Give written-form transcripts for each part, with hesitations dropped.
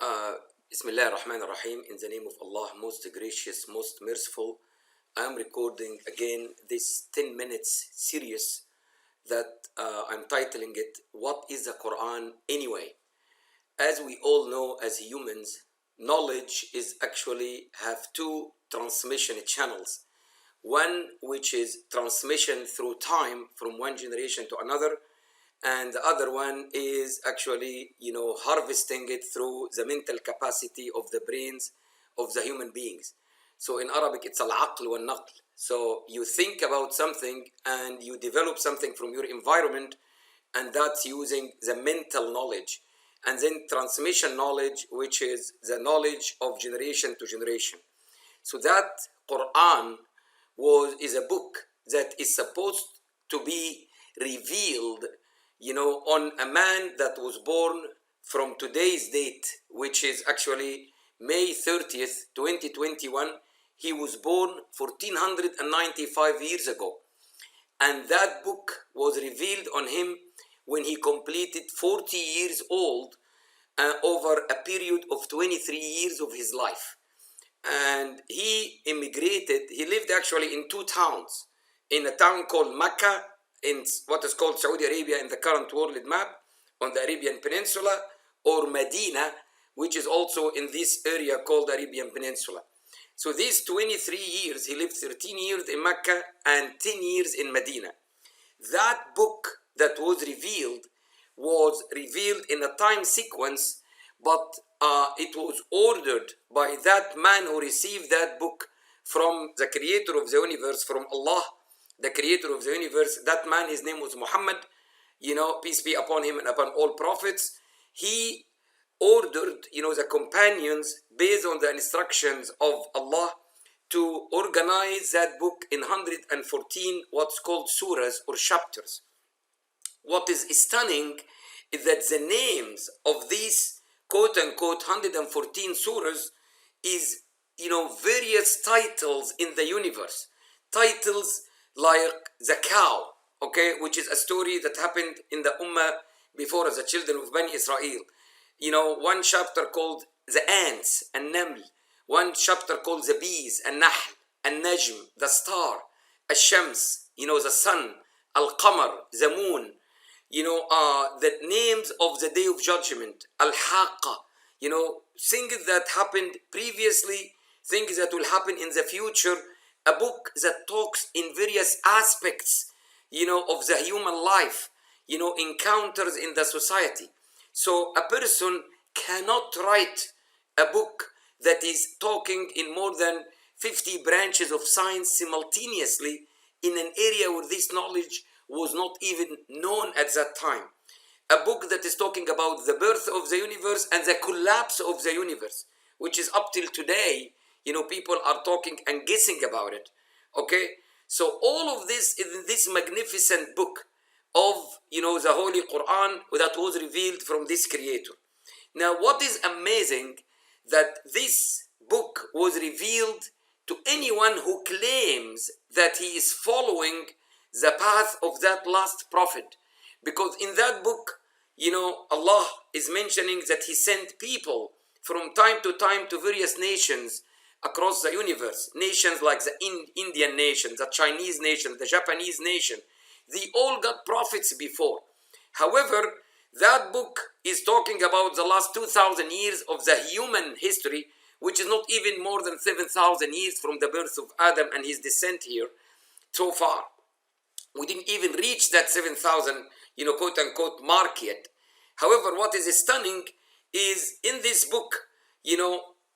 Uh, Bismillah ar-Rahman ar-Rahim. In the name of Allah, most gracious, most merciful. I am recording again this 10 minutes series that I'm titling it, What is the Quran Anyway? As we all know as humans, knowledge is actually have two transmission channels. One which is transmission through time from one generation to another, and the other one is actually harvesting it through the mental capacity of the brains of the human beings. So in Arabic it's al-aql wal naql. So you think about something and you develop something from your environment, and that's using the mental knowledge, and then transmission knowledge, which is the knowledge of generation to generation. So that Quran is a book that is supposed to be revealed on a man that was born from today's date, which is actually May 30th, 2021. He was born 1495 years ago. And that book was revealed on him when he completed 40 years old, over a period of 23 years of his life. And he lived actually in two towns, in a town called Mecca, in what is called Saudi Arabia in the current world map, on the Arabian Peninsula, or Medina, which is also in this area called Arabian Peninsula. So these 23 years, he lived 13 years in Mecca and 10 years in Medina. That book that was revealed in a time sequence, but it was ordered by that man who received that book from the creator of the universe, from Allah, the creator of the universe. That man, his name was Muhammad, peace be upon him and upon all prophets. He ordered, the companions, based on the instructions of Allah, to organize that book in 114 what's called surahs or chapters. What is stunning is that the names of these quote-unquote 114 surahs is, various titles in the universe. Titles like the cow, okay, which is a story that happened in the Ummah before us, the children of Bani Israel. One chapter called the ants and Naml. One chapter called the bees and Nahl and Najm, the star, Al-Shams, the sun, Al-Qamar, the moon. The names of the Day of Judgment, Al-Haqqa, things that happened previously, things that will happen in the future, a book that talks in various aspects, of the human life, encounters in the society. So a person cannot write a book that is talking in more than 50 branches of science simultaneously in an area where this knowledge was not even known at that time. A book that is talking about the birth of the universe and the collapse of the universe, which is up till today, people are talking and guessing about it. Okay? So all of this is in this magnificent book of, the Holy Quran that was revealed from this creator. Now, what is amazing, that this book was revealed to anyone who claims that he is following the path of that last prophet. Because in that book, Allah is mentioning that he sent people from time to various nations across the universe. Nations like the Indian nation, the Chinese nation, the Japanese nation. They all got prophets before. However, that book is talking about the last 2,000 years of the human history, which is not even more than 7,000 years from the birth of Adam and his descent here so far. We didn't even reach that 7,000, quote unquote mark yet. However, what is stunning is in this book,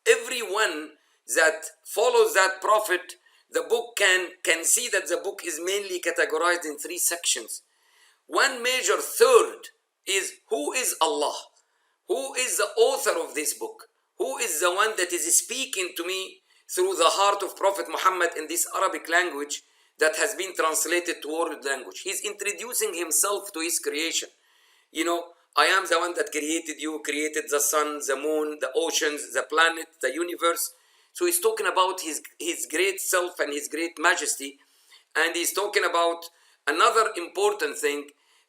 everyone that follows that prophet, the book can see that the book is mainly categorized in three sections. One major third is, who is Allah? Who is the author of this book? Who is the one that is speaking to me through the heart of Prophet Muhammad in this Arabic language that has been translated to world language? He's introducing himself to his creation. I am the one that created you, created the sun, the moon, the oceans, the planet, the universe. So he's talking about his great self and his great majesty. And he's talking about another important thing,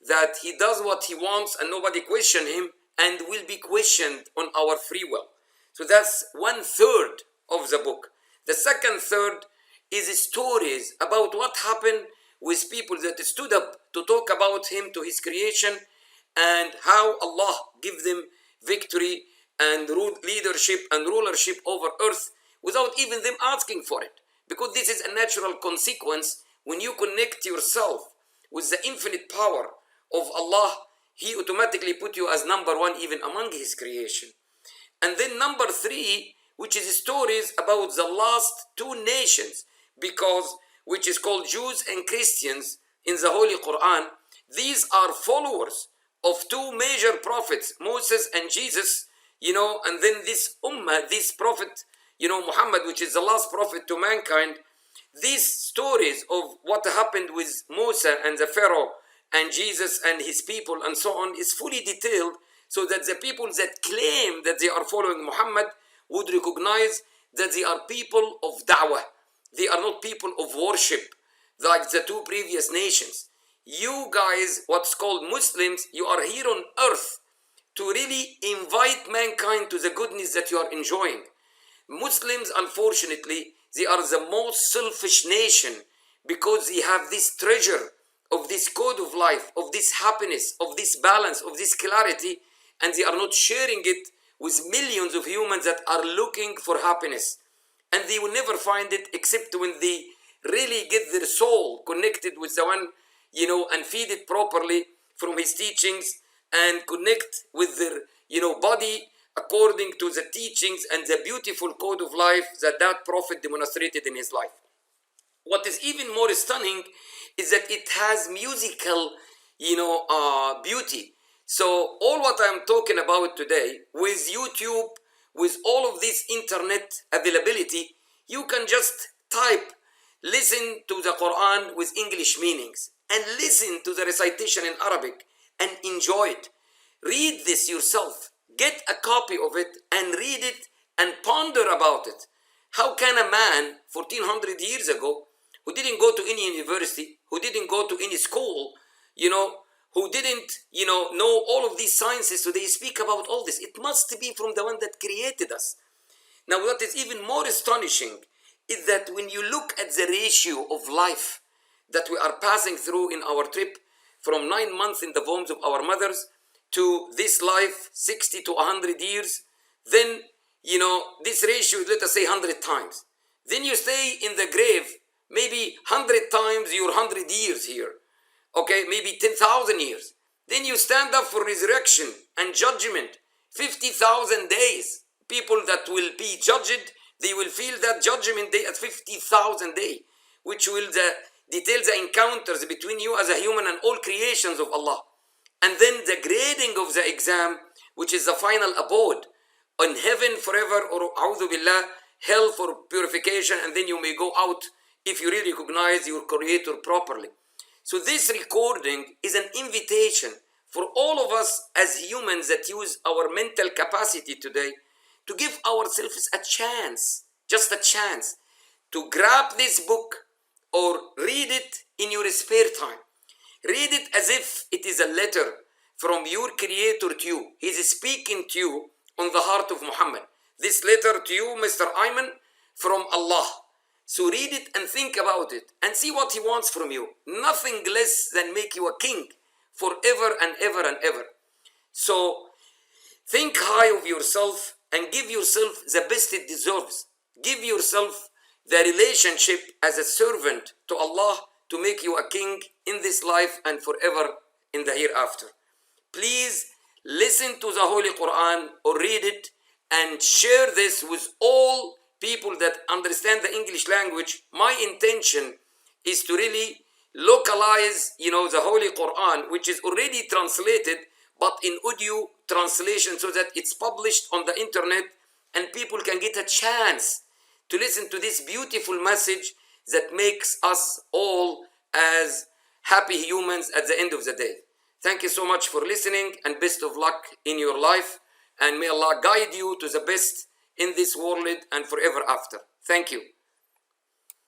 that he does what he wants and nobody question him, and will be questioned on our free will. So that's 1/3 of the book. The second third is stories about what happened with people that stood up to talk about him, to his creation, and how Allah gave them victory and leadership and rulership over earth without even them asking for it. Because this is a natural consequence. When you connect yourself with the infinite power of Allah, He automatically put you as number one even among His creation. And then number three, which is stories about the last two nations, because which is called Jews and Christians in the Holy Quran. These are followers of two major prophets, Moses and Jesus, and then this ummah, this prophet, Muhammad, which is the last prophet to mankind. These stories of what happened with Musa and the Pharaoh and Jesus and his people and so on is fully detailed, so that the people that claim that they are following Muhammad would recognize that they are people of da'wah. They are not people of worship like the two previous nations. You guys, what's called Muslims, you are here on earth to really invite mankind to the goodness that you are enjoying. Muslims, unfortunately, they are the most selfish nation because they have this treasure of this code of life, of this happiness, of this balance, of this clarity, and they are not sharing it with millions of humans that are looking for happiness. And they will never find it except when they really get their soul connected with the one, and feed it properly from his teachings and connect with their, body according to the teachings and the beautiful code of life that prophet demonstrated in his life. What is even more stunning is that it has musical, beauty. So all what I'm talking about today with YouTube, with all of this internet availability, you can just type, listen to the Quran with English meanings, and listen to the recitation in Arabic and enjoy it. Read this yourself. Get a copy of it and read it and ponder about it. How can a man 1400 years ago, who didn't go to any university, who didn't go to any school, who didn't, know all of these sciences, so they speak about all this? It must be from the one that created us. Now, what is even more astonishing is that when you look at the ratio of life that we are passing through in our trip from 9 months in the wombs of our mothers to this life, 60 to 100 years, then, this ratio is, let us say, 100 times. Then you stay in the grave maybe 100 times your 100 years here. Okay, maybe 10,000 years. Then you stand up for resurrection and judgment, 50,000 days. People that will be judged, they will feel that judgment day at 50,000 days, which will detail the encounters between you as a human and all creations of Allah. And then the grading of the exam, which is the final abode on heaven forever, or a'udhu billah, hell for purification, and then you may go out if you really recognize your creator properly. So this recording is an invitation for all of us as humans that use our mental capacity today to give ourselves a chance, just a chance, to grab this book or read it in your spare time. Read it as if it is a letter from your creator to you. He is speaking to you on the heart of Muhammad. This letter to you, Mr. Ayman, from Allah. So read it and think about it and see what he wants from you. Nothing less than make you a king forever and ever and ever. So think high of yourself and give yourself the best it deserves. Give yourself the relationship as a servant to Allah to make you a king in this life and forever in the hereafter. Please listen to the Holy Quran or read it and share this with all people that understand the English language. My intention is to really localize, the Holy Quran, which is already translated, but in audio translation, so that it's published on the internet and people can get a chance to listen to this beautiful message that makes us all as happy humans at the end of the day. Thank you so much for listening, and best of luck in your life, and may Allah guide you to the best in this world and forever after. Thank you.